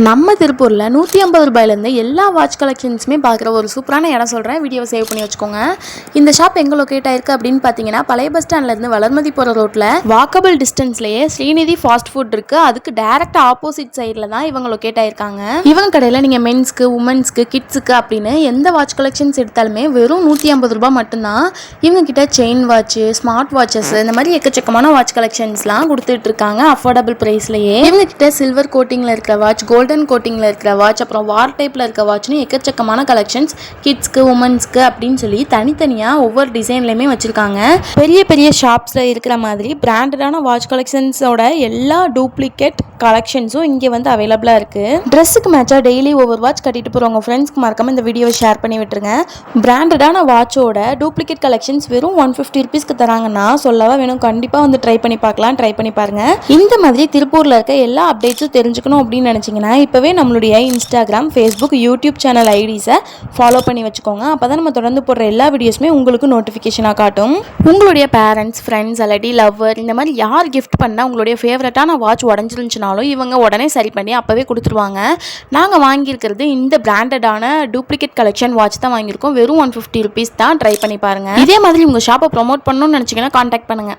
நம்ம திருப்பூரில் 150 ரூபாயிலேருந்து எல்லா வாட்ச் கலெக்ஷன்ஸுமே பார்க்குற ஒரு சூப்பரான இடம் சொல்கிறேன். வீடியோவை சேவ் பண்ணி வச்சுக்கோங்க. இந்த ஷாப் எங்கே லொக்கேட் ஆயிருக்கு அப்படின்னு பார்த்தீங்கன்னா, பழைய பஸ் ஸ்டாண்ட்லேருந்து வளர்மதி போகிற ரோட்டில் வாக்கபிள் டிஸ்டன்ஸ்லேயே ஸ்ரீநிதி ஃபாஸ்ட் ஃபுட் இருக்குது. அதுக்கு டேரெக்ட் ஆப்போசிட் சைடில் தான் இவங்க லொக்கேட் ஆயிருக்காங்க. இவங்க கடையில் நீங்கள் மென்ஸ்க்கு, உமன்ஸ்க்கு, கிட்ஸுக்கு அப்படின்னு எந்த வாட்ச் கலெக்ஷன்ஸ் எடுத்தாலுமே வெறும் 150 ரூபாய் மட்டும்தான். இவங்க கிட்ட செயின் வாட்ச்சு, ஸ்மார்ட் வாட்சஸ், இந்த மாதிரி எக்கச்சக்கமான வாட்ச் கலெக்ஷன்ஸ்லாம் கொடுத்துட்டு இருக்காங்க அஃபோர்டபுள் ப்ரைஸ்லேயே. இவங்க கிட்ட சில்வர் கோட்டிங்கில் இருக்கிற வாட்ச், கோல்டன் கோட்டிங்கில் இருக்கிற வாட்ச், அப்புறம் வார் டைப்பில் இருக்க வாட்ச்னு எக்கச்சக்கமான கலெக்ஷன்ஸ் கிட்ஸ்க்கு, உமன்ஸ்க்கு அப்படின்னு சொல்லி தனித்தனியாக ஒவ்வொரு டிசைன்லையுமே வச்சுருக்காங்க. பெரிய பெரிய ஷாப்ஸில் இருக்கிற மாதிரி பிராண்டடான வாட்ச் கலெக்ஷன்ஸோட எல்லா டூப்ளிகேட் கலெக்ஷன்ஸும் இங்கே வந்து அவைலபிளாக இருக்குது. ட்ரெஸ்ஸுக்கு மேட்சாக டெய்லி ஒவ்வொரு வாட்ச் கட்டிட்டு போகிறவங்க ஃப்ரெண்ட்ஸ்க்கு மறக்காம இந்த வீடியோவை ஷேர் பண்ணி விட்டுருங்க. பிராண்டடான வாட்சோட டூப்ளிகேட் கலெக்ஷன்ஸ் வெறும் 150 ருபீஸ்க்கு தராங்கன்னா சொல்லவா வேணும். கண்டிப்பாக வந்து ட்ரை பண்ணி பார்க்கலாம். ட்ரை பண்ணி பாருங்கள். இந்த மாதிரி திருப்பூரில் இருக்க எல்லா அப்டேட்ஸும் தெரிஞ்சுக்கணும் அப்படின்னு நினச்சிங்கன்னா இப்போவே நம்மளுடைய இன்ஸ்டாகிராம், ஃபேஸ்புக், யூடியூப் சேனல் ஐடிஸை ஃபாலோ பண்ணி வச்சுக்கோங்க. அப்போ தான் நம்ம தொடர்ந்து போடுற எல்லா வீடியோஸுமே உங்களுக்கு நோட்டிஃபிகேஷனாக காட்டும். உங்களுடைய பேரண்ட்ஸ், ஃப்ரெண்ட்ஸ், அல்லாட்டி லவ்வர், இந்த மாதிரி யார் கிஃப்ட் பண்ணால் உங்களுடைய ஃபேவரட்டான வாட்ச் உடஞ்சிருந்துச்சுனாலும் இவங்க உடனே சரி பண்ணி அப்போவே கொடுத்துருவாங்க. நாங்கள் வாங்கியிருக்கிறது இந்த பிராண்டடான டூப்ளிகேட் கலெக்ஷன் வாட்ச் தான் வாங்கியிருக்கோம். வெறும் 150 ருபீஸ் தான். ட்ரை பண்ணி பாருங்கள். இதே மாதிரி உங்கள் ஷாப்பை ப்ரொமோட் பண்ணணும்னு நினச்சிங்கன்னா கான்டாக்ட் பண்ணுங்கள்.